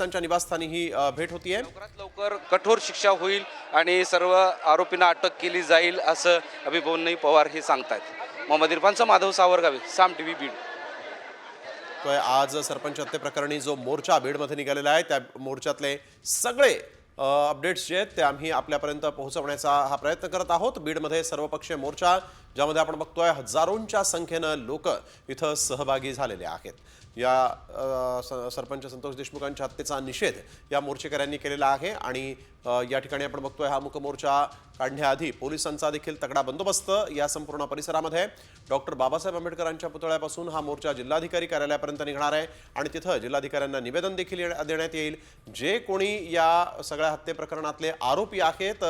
त्यांच्या निवासस्थानी ही भेट होतीये। लवकरात लवकर कठोर शिक्षा होईल आणि सर्व आरोपींना अटक केली जाईल असं अभिभवनही पवार हे सांगतात। मोहम्मद इरफानचा माधव सावरगावे, साम टीव्ही बीड। तो आज सरपंच हत्ये प्रकरणी जो मोर्चा बीडमध्ये निघालेला आहे त्या मोर्चातले सगळे अपडेट्स जे आहेत ते आम्ही आपल्यापर्यंत पोहोचवण्याचा हा प्रयत्न करत आहोत। बीडमध्ये सर्वपक्षीय मोर्चा ज्यामध्ये आपण बघतोय हजारोंच्या संख्येने लोक इथं सहभागी झालेले आहेत। या सरपंच संतोष देशमुखांच्या हत्येचा निषेध या मोर्चेकऱ्यांनी केलेला आहे आणि या ठिकाणी आपण बघतोय हा मुक मोर्चा काढण्याआधी पोलिसांचा देखील तगडा बंदोबस्त या संपूर्ण परिसरामध्ये। डॉक्टर बाबासाहेब आंबेडकरांच्या पुतळ्यापासून हा मोर्चा जिल्हाधिकारी कार्यालयापर्यंत निघणार आहे आणि तिथं जिल्हाधिकाऱ्यांना निवेदन देखील देण्यात येईल। जे कोणी या सगळ्या हत्ये प्रकरणातले आरोपी आहेत,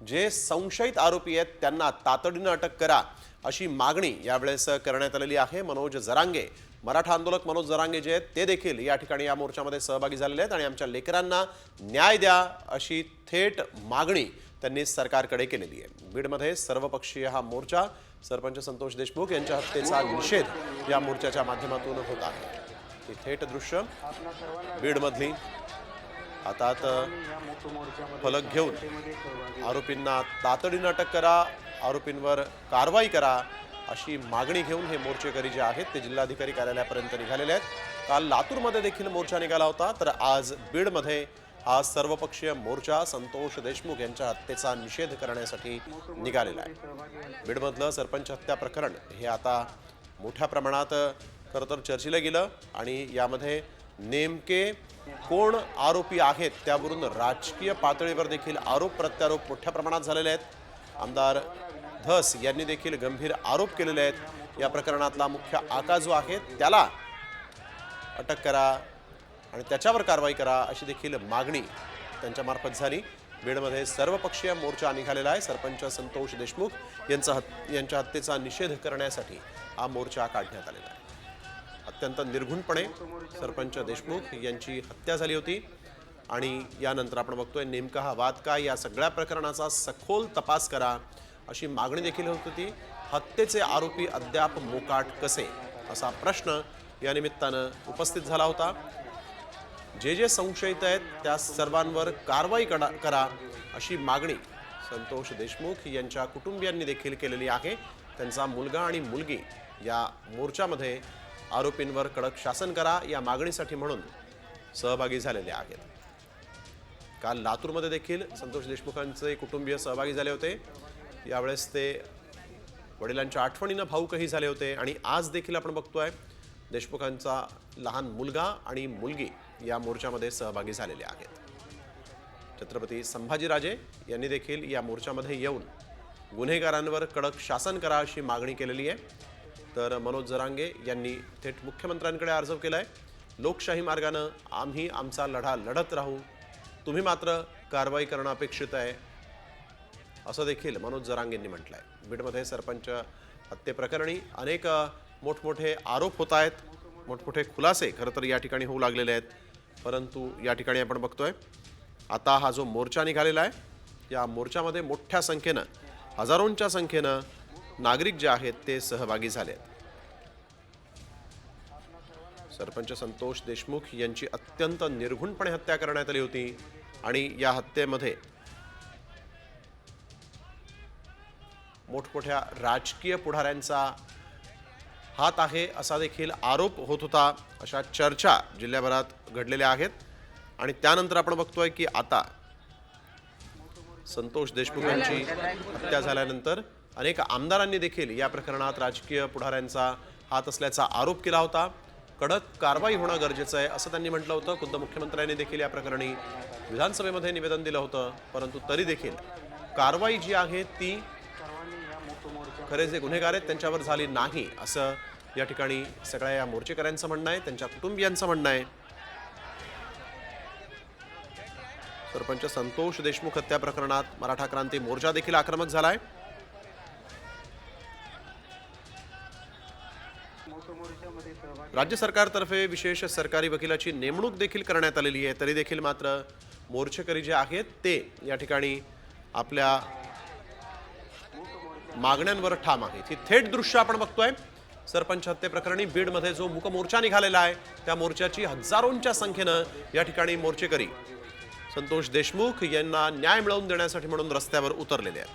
जे संशयित आरोपी आहेत त्यांना तातडीने अटक करा अशी मागणी यावेळेस करण्यात आलेली आहे। मनोज जरांगे, मराठा आंदोलक मनोज जरांगे जे आहेत ते देखील या ठिकाणी या मोर्चामध्ये सहभागी झालेले आहेत आणि आमच्या लेकरांना न्याय द्या अशी थेट मागणी त्यांनी सरकारकडे केलेली आहे। बीडमध्ये सर्वपक्षीय हा मोर्चा सरपंच संतोष देशमुख यांच्या हत्येचा निषेध या मोर्चाच्या माध्यमातून होत आहे। ही थेट दृश्य बीडमधली हातात फलक घेऊन आरोपींना तातडीने अटक करा, आरोपींवर कारवाई करा अशी मागणी घेऊन हे मोर्चेकरी जे आहेत ते जिल्हाधिकारी कार्यालयापर्यंत निघालेले आहेत। काल लातूरमध्ये देखील मोर्चा निघाला होता, तर आज बीडमध्ये हा सर्वपक्षीय मोर्चा संतोष देशमुख यांच्या हत्येचा निषेध करण्यासाठी निघालेला आहे। बीडमधलं सरपंच हत्या प्रकरण हे आता मोठ्या प्रमाणात खरं तर चर्चेला गेलं आणि यामध्ये नेमके कोण आरोपी आहेत त्यावरून राजकीय पातळीवर देखील आरोप प्रत्यारोप मोठ्या प्रमाणात झालेले आहेत। आमदार धस यांनी देखील गंभीर आरोप केलेले आहेत। या प्रकरणातला मुख्य आका जो आहे त्याला अटक करा आणि त्याच्यावर कारवाई करा अशी देखील मागणी त्यांच्या मार्फत झाली। बीडमध्ये सर्वपक्षीय मोर्चा निघालेला आहे। सरपंच संतोष देशमुख यांच्या हत्येचा निषेध करण्यासाठी हा मोर्चा काढण्यात आलेला आहे। अत्यंत निर्घुणपणे सरपंच देशमुख यांची हत्या झाली होती आणि यानंतर आपण बघतोय नेमका हा वाद काय, या सगळ्या प्रकरणाचा सखोल तपास करा अशी मागणी देखील होत होती। हत्येचे आरोपी अद्याप मोकाट कसे असा प्रश्न या निमित्तानं उपस्थित झाला होता। जे संशयित आहेत त्या सर्वांवर कारवाई करा अशी मागणी संतोष देशमुख यांच्या कुटुंबियांनी देखील केलेली आहे। त्यांचा मुलगा आणि मुलगी या मोर्चामध्ये आरोपींवर कडक शासन करा या मागणीसाठी म्हणून सहभागी झालेले आहेत। काल लातूरमध्ये देखील संतोष देशमुखांचे कुटुंबीय सहभागी झाले होते। यावेळेस ते वडिलांच्या आठवणीनं भावुकही झाले होते आणि आज देखील आपण बघतोय देशमुखांचा लहान मुलगा आणि मुलगी या मोर्चामध्ये सहभागी झालेले आहेत। छत्रपती संभाजीराजे यांनी देखील या मोर्चामध्ये येऊन गुन्हेगारांवर कडक शासन करा अशी मागणी केलेली आहे। तर मनोज जरांगे यांनी थेट मुख्यमंत्र्यांकडे अर्ज केलाय। लोकशाही मार्गाने आम्ही आमचा लढा लढत राहू, तुम्ही मात्र कारवाई करणं अपेक्षित आहे असं देखील मनोज जरांगेंनी म्हटलंय। बीडमध्ये सरपंच हत्येप्रकरणी अनेक मोठमोठे आरोप होत आहेत, मोठमोठे खुलासे खरं तर या ठिकाणी होऊ लागलेले आहेत, परंतु या ठिकाणी आपण बघतोय आता हा जो मोर्चा निघालेला आहे या मोर्चामध्ये मोठ्या संख्येनं हजारोंच्या संख्येनं नागरिक जे आहेत ते सहभागी झाले आहेत। सरपंच संतोष देशमुख यांची अत्यंत निर्घुणपणे हत्या करण्यात आली होती आणि या हत्येमध्ये मोठमोठ्या राजकीय पुढाऱ्यांचा हात आहे असा देखील आरोप होत होता। अशा चर्चा जिल्ह्याभरात घडलेल्या आहेत आणि त्यानंतर आपण बघतोय की आता संतोष देशमुख यांची हत्या झाल्यानंतर अनेक आमदारांनी देखील या प्रकरणात राजकीय पुढाऱ्यांचा हात असल्याचा आरोप केला होता। कडक कारवाई होणं गरजेचं आहे असं त्यांनी म्हटलं होतं। खुद्द मुख्यमंत्र्यांनी देखील या प्रकरणी विधानसभेमध्ये निवेदन दिलं होतं, परंतु तरी देखील कारवाई जी आहे ती खरे जे गुन्हेगार आहेत त्यांच्यावर झाली नाही असं या ठिकाणी सगळ्या या मोर्चेकऱ्यांचं म्हणणं आहे, त्यांच्या कुटुंबियांचं म्हणणं आहे। सरपंच संतोष देशमुख हत्या प्रकरणात मराठा क्रांती मोर्चा देखील आक्रमक झालाय। राज्य सरकारतर्फे विशेष सरकारी वकिलाची नेमणूक देखील करण्यात आलेली आहे, तरी देखील मात्र मोर्चेकरी जे आहेत ते या ठिकाणी आपल्या मागण्यांवर ठाम आहेत। ही थेट दृश्य आपण बघतोय सरपंच हत्येप्रकरणी बीडमध्ये जो मूक मोर्चा निघालेला आहे त्या मोर्चाची हजारोंच्या संख्येनं या ठिकाणी मोर्चेकरी संतोष देशमुख यांना न्याय मिळवून देण्यासाठी म्हणून रस्त्यावर उतरलेले आहेत.